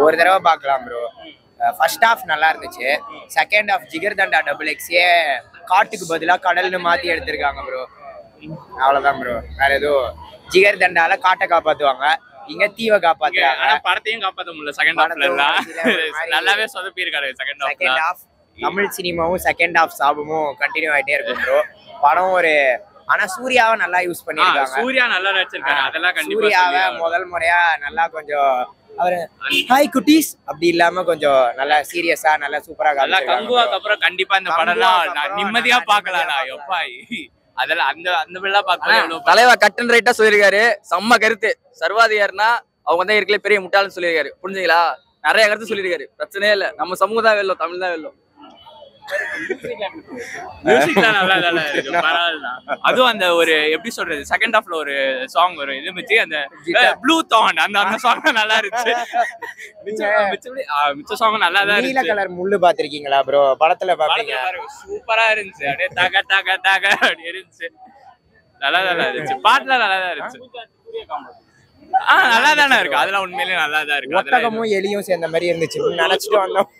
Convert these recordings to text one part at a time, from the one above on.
ஒரு தடவை பார்க்கலாம் ப்ரோ. ஃபர்ஸ்ட் ஹாஃப் நல்லா இருந்துச்சு. செகண்ட் ஹாஃப் ஜிகர்தண்டா டபுள் எக்ஸே காட்டுக்கு பதிலாக கடல்னு மாற்றி எடுத்திருக்காங்க ப்ரோ. அவ்வளோதான் ப்ரோ. வேற எதுவும் ஜிகர்தண்டால காட்டை காப்பாற்றுவாங்க, இங்க தீவை காப்பாத்துறாங்க. ஆனா படத்தையும் காப்பாற்ற முடியல. செகண்ட் ஹாஃப்ல நல்லாவே சொதப்பி இருக்காரு. செகண்ட் ஹாஃப் தமிழ் சினிமாவும் செகண்ட் ஹாஃப் சாபமும் கண்டினியூ ஆகிட்டே இருக்கும் ப்ரோ. படம் ஒரு ஆனா சூர்யாவை நல்லா யூஸ் பண்ணிருக்காங்க. சூர்யா நல்லா நடிச்சிருக்காரு. அதெல்லாம் கண்டிப்பா சூர்யாவை முதல் முறையா நல்லா கொஞ்சம் அவரு ஹாய் குட்டீஸ் அப்படி இல்லாம கொஞ்சம் நல்லா சீரியஸா நல்லா சூப்பரா நல்லா கங்குவாக்கு அப்புறம் கண்டிப்பா இந்த படம்லாம் நிம்மதியா பாக்கலாம். எப்பா அதெல்லாம் அந்த அந்த பிள்ளை பாக்கலாம். தலைவா கட் அண்ட் ரைட்டா சொல்லியிருக்காரு. செம்ம கருத்து. சர்வாதிகாரினா அவங்க தான் இருக்கல பெரிய முட்டாள்னு சொல்லியிருக்காரு. புரிஞ்சுங்களா? நிறைய கருத்து சொல்லியிருக்காரு. பிரச்சனையே இல்லை. நம்ம சமூகம் தான் வெல்லும், தமிழ் தான் வெல்லும். அதுவும் அந்த ஒரு எப்படி சொல்றது செகண்ட் ஹாஃப்ல ஒரு சாங் வரும். இது வச்சு அந்த ப்ளூ தான் அந்த சாங் நல்லா இருந்துச்சு. மிச்ச சாங் நல்லா தான் இருந்துச்சு. நீல கலர் முள்ளு பாத்திருக்கீங்களா ப்ரோ? படத்துல பாப்பீங்க. சூப்பரா இருந்துச்சு. அப்படியே தக தக தக அப்படி இருந்துச்சு. நல்லா இருந்துச்சு. பாட்டுல நல்லா தான் இருந்துச்சு. நல்லா தானே இருக்கு. அதெல்லாம் உண்மையிலேயே நல்லா தான் இருக்கு. ஒட்டகமும் எலியும் சேர்ந்த மாதிரி இருந்துச்சு நினைச்சிட்டு வந்தோம்.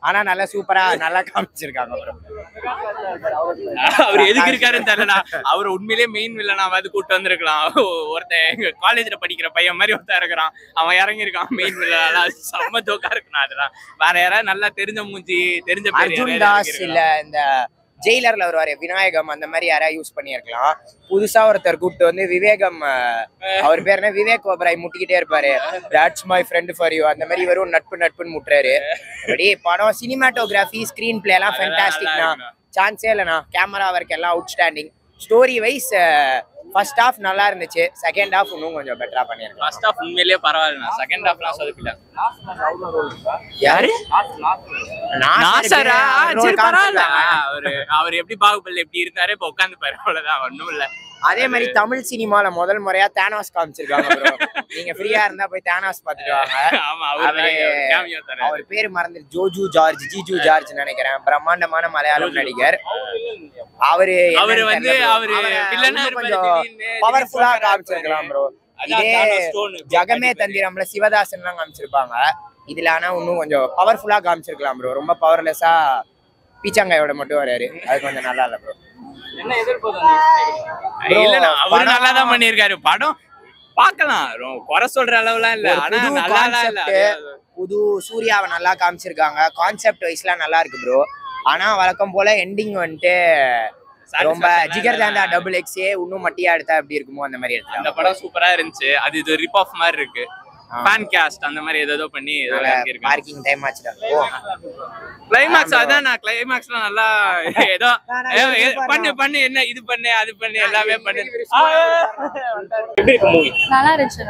ஆனா நல்லா சூப்பரா நல்லா காமிச்சிருக்காங்க. அவர் எதுக்கு இருக்காருன்னு தெரியல. அவர் உண்மையிலேயே மெயின் வில்லனாவது கூட்டு வந்திருக்கலாம். ஒருத்தன் எங்க காலேஜ்ல படிக்கிற பையன் மாதிரி ஒருத்தன் இருக்கிறான், அவன் இறங்கி இருக்கான் மெயின் வில்லனா. செம்ம ஜோக்கா இருக்கணும். அதெல்லாம் வேற யாராவது நல்லா தெரிஞ்ச மூஞ்சி தெரிஞ்ச அர்ஜுன் தாஸ் இல்ல இந்த ஜெயிலர்ல வருவாரு விநாயகம், அந்த மாதிரி யாராவது யூஸ் பண்ணிருக்கலாம். புதுசா ஒருத்தர் கூப்பிட்டு வந்து விவேகம், அவர் பேர் என்ன, விவேக் ஓபராய் முட்டிக்கிட்டே இருப்பாரு. That's my friend for you அந்த மாதிரி வெறும் நட்புன்னு முட்டுறாரு. அப்படி படம் சினிமாட்டோகிராஃபி ஸ்கிரீன் பிளே எல்லாம் ஃபேண்டாஸ்டிக்னா, சான்ஸே இல்லைண்ணா. கேமரா ஒர்க் எல்லாம் outstanding. Story wise first half நல்லா இருந்துச்சு. செகண்ட் ஹாஃப் இன்னும் கொஞ்சம் பெட்டரா பண்ணிருக்காங்க. ஃபர்ஸ்ட் ஹாஃப் உண்மையிலேயே பரவாயில்லை. செகண்ட் ஹாஃப்லாம் சொதப்பிட்டாங்க. யாரு? நாசரா? சரி பரவாயில்ல. அவர் எப்படி பாகுபலி எப்படி இருந்தாரு இப்ப உட்காந்து பாரு. அவ்வளவுதான், ஒண்ணும் இல்ல. அதே மாதிரி தமிழ் சினிமால முதல் முறையா தானோஸ் காமிச்சிருக்காங்க. நீங்க ஃப்ரீயா இருந்தா போய் தானோஸ் பாத்துட்டு வாங்க. அவர் பேரு மறந்து ஜிஜு ஜார்ஜ் நினைக்கிறேன். பிரம்மாண்டமான மலையாளம் நடிகர். அவரு வந்து கொஞ்சம் பவர்ஃபுல்லா காமிச்சிருக்கலாம் ப்ரோ. இதே ஜகமே தந்திரம்ல சிவதாசன் எல்லாம் காமிச்சிருப்பாங்க. இதுல ஆனா இன்னும் கொஞ்சம் பவர்ஃபுல்லா காமிச்சிருக்கலாம் ப்ரோ. ரொம்ப பவர்லெஸ்ஸா பீச்சாங்காயோட மட்டும் வராரு. அது கொஞ்சம் நல்லா இல்ல ப்ரோ. என்ன எதிர்பார்த்தீங்க? இல்ல அவர் நல்லா தான் பண்ணிருக்காரு. படம் பார்க்கலாம், குறை சொல்ற அளவுலாம் இல்ல. ஆனா நல்லா இல்ல. புது சூர்யாவை நல்லா காமிச்சிருக்காங்க. கான்செப்ட் வைஸ்லாம் நல்லா இருக்கு ப்ரோ. ஆனா வழக்கம் போல எண்டிங் வந்துட்டு ரொம்ப ஜிகர்தண்டா டபுள் எக்ஸே இன்னும் மட்டியா எடுத்தா எப்படி இருக்குமோ அந்த மாதிரி எடுத்து. அந்த படம் சூப்பரா இருந்துச்சு. அது இது ரிப் ஆஃப் மாதிரி இருக்கு. ஃபேன் காஸ்ட் அந்த மாதிரி ஏதோ பண்ணி பார்க்கிங் டைம் ஆச்சுடா. கிளைமாக்ஸ் அதான் நான் கிளைமாக்ஸ்ல நல்லா ஏதோ பண்ணு என்ன இது பண்ணு அது பண்ணு எல்லாமே பண்ணு. நல்லா இருந்துச்சு.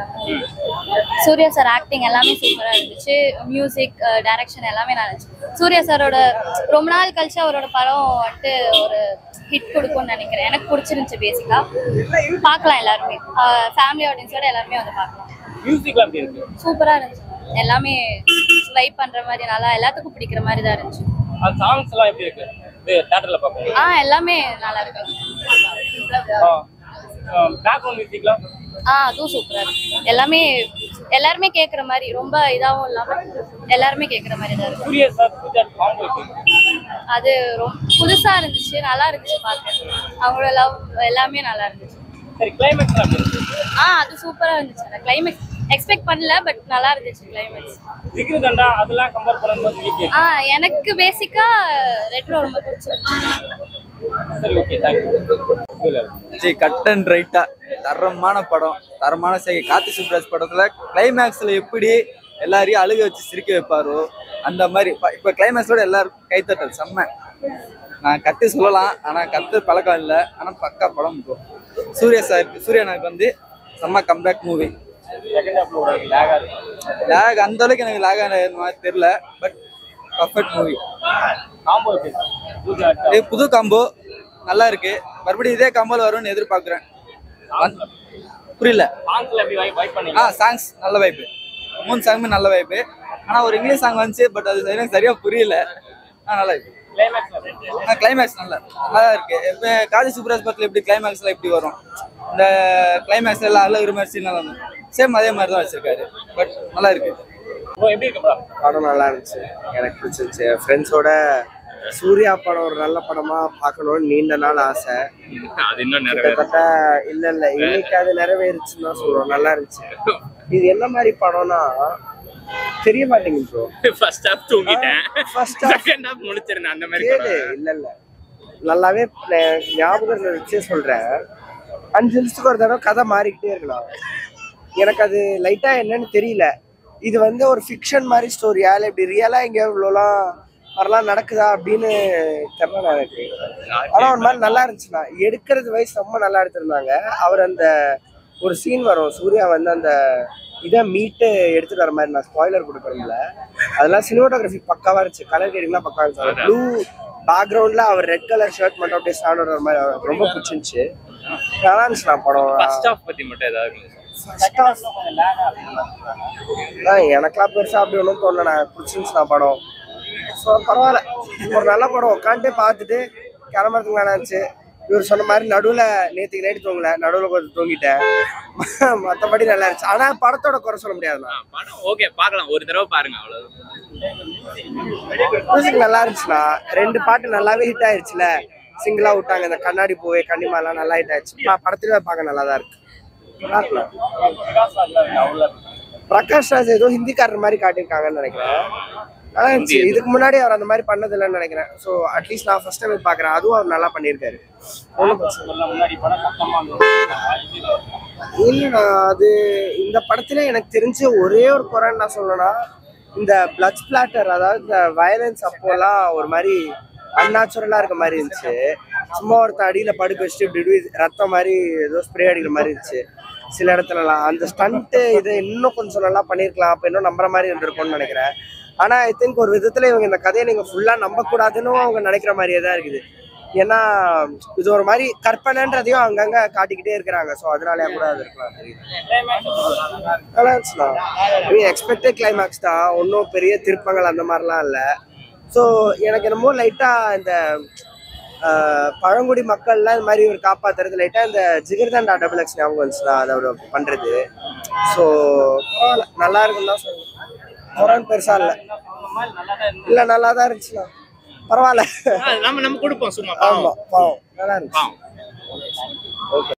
சூர்யா சார் ஆக்டிங் எல்லாமே சூப்பரா இருந்துச்சு. மியூசிக் டைரக்ஷன் எல்லாமே நல்லா இருந்துச்சு. சூர்யா சாரோட ரொம்ப நாள் கழிச்சு அவரோட படம் வந்துட்டு ஒரு ஹிட் கொடுக்கும்னு நினைக்கிறேன். எனக்கு பிடிச்சிருந்துச்சு. பேசிக்கா பார்க்கலாம் எல்லாருமே, ஃபேமிலி ஆடியன்ஸோட எல்லாருமே வந்து பார்க்கலாம். சூப்பரா இருந்துச்சு. எல்லாமே வைப் பண்ற மாதிரி நல்லா எல்லாத்துக்கும் பிடிக்கிற மாதிரி தான் இருந்துச்சு. சாங்ஸ் எல்லாம் எப்படி இருக்கு? தியேட்டர்ல பாப்போம். எல்லாமே நல்லா இருக்கு. பேக்ரவுண்ட் மியூசிக்லாம் அதுவும் சூப்பரா இருக்கு. எல்லாருமே கேக்குற மாதிரி, ரொம்ப இதாவும் இல்லாம எல்லாருமே கேக்குற மாதிரி தான் இருக்கு. சூர்யா சார் பூஜா காம்போ அது ரொம்ப புதுசா இருந்துச்சு. நல்லா இருந்துச்சு பார்க்க. அவங்களோட லவ் எல்லாமே நல்லா இருந்துச்சு. சரி, கிளைமாக்ஸ் அது சூப்பரா இருந்துச்சு. கிளைமாக்ஸ் எக்ஸ்பெக்ட் பண்ணல, பட் நல்லா இருந்துச்சு கிளைமாக்ஸ். ஜிகர்தண்டா அதெல்லாம் கம்பேர் பண்ணும்போது எனக்கு பேசிக்கா ரெட்ரோ ரொம்ப பிடிச்சிருந்துச்சு. சரி, ஓகே, தேங்க்யூ. கட் அண்ட் ரைட்டா தரமான படம், தரமான கார்த்தி சுப்ராஜ் படத்துல கிளைமேக்ஸ்ல எப்படி எல்லாரையும் அழுக வச்சு சிரிக்க வைப்பாரோ அந்த மாதிரி இப்ப கிளைமேக்ஸோட எல்லாரும் கைத்தட்டல் செம்ம. நான் கத்து சொல்லலாம், ஆனா கத்து பழக்கம் இல்லை. ஆனா பக்கா படம் இருக்கும். சூர்யானுக்கு வந்து செம்ம கம்பேக் மூவி. லேக் அந்த அளவுக்கு எனக்கு லேக் ஆன மாதிரி தெரியல, பட் பர்ஃபெக்ட் மூவி. புது காம்போ நல்லா இருக்கு. மறுபடியும் இதே காம்போல வரும்னு எதிர்பார்க்கிறேன். புரியல. சாங்ஸ் நல்ல வைப்பு. 3 சாங்குமே நல்ல வைப்பு. ஆனா ஒரு இங்கிலீஷ் சாங் வந்துச்சு, பட் அது எனக்கு சரியா புரியல. நல்லா இருக்கு. கிளைமேக்ஸ் நல்லா இருக்கு. இப்ப கார்த்தி சுப்ராஜ் படத்துல எப்படி கிளைமேக்ஸ்ல எப்படி வரும், இந்த கிளைமேக்ஸ் எல்லாம் அழகு மாதிரி சீன் நல்லா சேம் அதே மாதிரி தான் வச்சிருக்காரு. பட் நல்லா இருக்கு. எப்படி இருக்கு bro? படம் நல்லா இருந்துச்சு, எனக்கு பிடிச்சிருந்துச்சு. ஃப்ரெண்ட்ஸோட சூர்யா படம் ஒரு நல்ல படமா பார்க்கணும்னு நீண்ட நாள் ஆசை. அது இன்னும் நிறைய கிட்டத்தட்ட இல்ல இன்னைக்கு அது நிறைவேறுச்சுன்னு தான் சொல்றோம். நல்லா இருந்துச்சு. இது என்ன மாதிரி படம்னா தெரிய மாட்டேங்குது ப்ரோ. ஃபர்ஸ்ட் ஹாஃப் தூங்கிட்டேன், First half செகண்ட் ஹாஃப் முடிச்சிருந்தேன் அந்த மாதிரி கேளு. இல்ல நல்லாவே ஞாபகம் வச்சே சொல்றேன். 5 நிமிஷத்துக்கு ஒரு தடவை கதை மாறிக்கிட்டே இருக்கலாம். எனக்கு அது லைட்டா என்னன்னு தெரியல. இது வந்து ஒரு ஃபிக்ஷன் மாதிரி ஸ்டோரியா இல்லை இப்படி ரியலா இங்க இவ்வளோலாம் வரலாம் நடக்குதா அப்படின்னு தெரியல எனக்கு. ஆனா ஒரு மாதிரி நல்லா இருந்துச்சுண்ணா. எடுக்கிறது வயசு ரொம்ப நல்லா எடுத்திருந்தாங்க. அவர் அந்த ஒரு சீன் வரும், சூர்யா வந்து அந்த இதை மீட்டு எடுத்துட்டு வர மாதிரி, நான் ஸ்பாய்லர் கொடுக்குறேன்ல, அதெல்லாம் சினிமாட்டோகிராஃபி பக்காவா இருந்துச்சு. கலர் கிரேடிங்லாம் பக்காவா இருந்துச்சு. ப்ளூ பேக்ரவுண்ட்ல அவர் ரெட் கலர் ஷர்ட் மட்டும் அப்படியே ஸ்டாண்ட் வர மாதிரி எனக்கு ரொம்ப பிடிச்சிருந்துச்சு. நல்லா இருந்துச்சுண்ணா படம். ஃபர்ஸ்ட் ஹாஃப் பத்தி மட்டும் ஏதாவது எனக்கெல்லாம் பெருசா அப்படி ஒன்றும் தோணல. நான் பிடிச்சிருந்துச்சுண்ணா படம். ஸோ பரவாயில்ல, ஒரு நல்ல படம். உட்காந்துட்டு பார்த்துட்டு கிளம்புறதுக்கு நல்லா இருந்துச்சு. இவர் சொன்ன மாதிரி நடுவில் நேற்றுக்கு நைட்டு தூங்கல, நடுவில் கொஞ்சம் தூங்கிட்டேன். மற்றபடி நல்லா இருந்துச்சு. ஆனால் படத்தோட குறை சொல்ல முடியாதுண்ணா. படம் ஓகே, பார்க்கலாம், ஒரு தடவை பாருங்க அவ்வளவு. மியூசிக் நல்லா இருந்துச்சுண்ணா. 2 பாட்டு நல்லாவே ஹிட் ஆயிடுச்சுல. சிங்கிளா விட்டாங்க, இந்த கண்ணாடி பூவே கன்னிமாலாம் நல்லா ஹிட் ஆயிடுச்சு. படத்துல பார்க்க நல்லா தான் இருக்கு. பிரகாஷ் ராஜ் ஏதோ ஹிந்திக்காரர் மாதிரி காட்டியிருக்காங்கன்னு நினைக்கிறேன். நல்லா இருந்துச்சு. இதுக்கு முன்னாடி அவர் அந்த மாதிரி பண்ணது இல்லைன்னு நினைக்கிறேன். ஸோ அட்லீஸ்ட் நான் ஃபர்ஸ்ட் டைம் பார்க்குறேன். அதுவும் அவர் நல்லா பண்ணியிருக்காரு. இல்லைண்ணா, அது இந்த படத்துல எனக்கு தெரிஞ்ச ஒரே ஒரு குறைன்னு நான் சொல்லணும்னா, இந்த பிளட் ஸ்பிளாட்டர், அதாவது இந்த வயலன்ஸ் அப்போலாம் ஒரு மாதிரி அன்நேச்சுரலா இருக்க மாதிரி இருந்துச்சு. சும்மா ஒருத்த அடியில படுக்க வச்சுட்டு இப்படி ரத்தம் மாதிரி ஏதோ ஸ்ப்ரே அடிக்கிற மாதிரி இருந்துச்சு சில இடத்துலலாம். அந்த ஸ்டண்ட்டு இதை இன்னும் கொஞ்சம் நல்லா பண்ணியிருக்கலாம், அப்போ இன்னும் நம்புற மாதிரி இருந்திருக்கும்னு நினைக்கிறேன். ஆனா ஐ திங்க் ஒரு விதத்துல இவங்க இந்த கதையை நீங்க ஃபுல்லா நம்பக்கூடாதுன்னு அவங்க நினைக்கிற மாதிரியே தான் இருக்குது. ஏன்னா இது ஒரு மாதிரி கற்பனைன்றதையும் அங்கங்க காட்டிக்கிட்டே இருக்கிறாங்க. ஸோ அதனாலே கூட அது இருக்கலாம். நல்லா இருந்துச்சுண்ணா. எக்ஸ்பெக்டட் கிளைமேக்ஸ் தான், ஒன்றும் பெரிய திருப்பங்கள் அந்த மாதிரிலாம் இல்லை. ஸோ எனக்கு என்னமோ லைட்டா இந்த பழங்குடி மக்கள்லாம் இந்த மாதிரி ஒரு காப்பாத்துறது லைட்டா இந்த ஜிகர்தண்டா XX ஞாபகம் வந்துச்சுன்னா அதை அவர் பண்றது. ஸோ நல்லா இருக்குன்னு தான் சொல்லுவேன். குரான் பெருசா இல்ல நல்லா தான் இருந்துச்சுண்ணா. பரவாயில்ல, நம்ம கொடுப்போம் சும்மா. ஆமா பாவம் நல்லா இருந்துச்சு. ஓகே.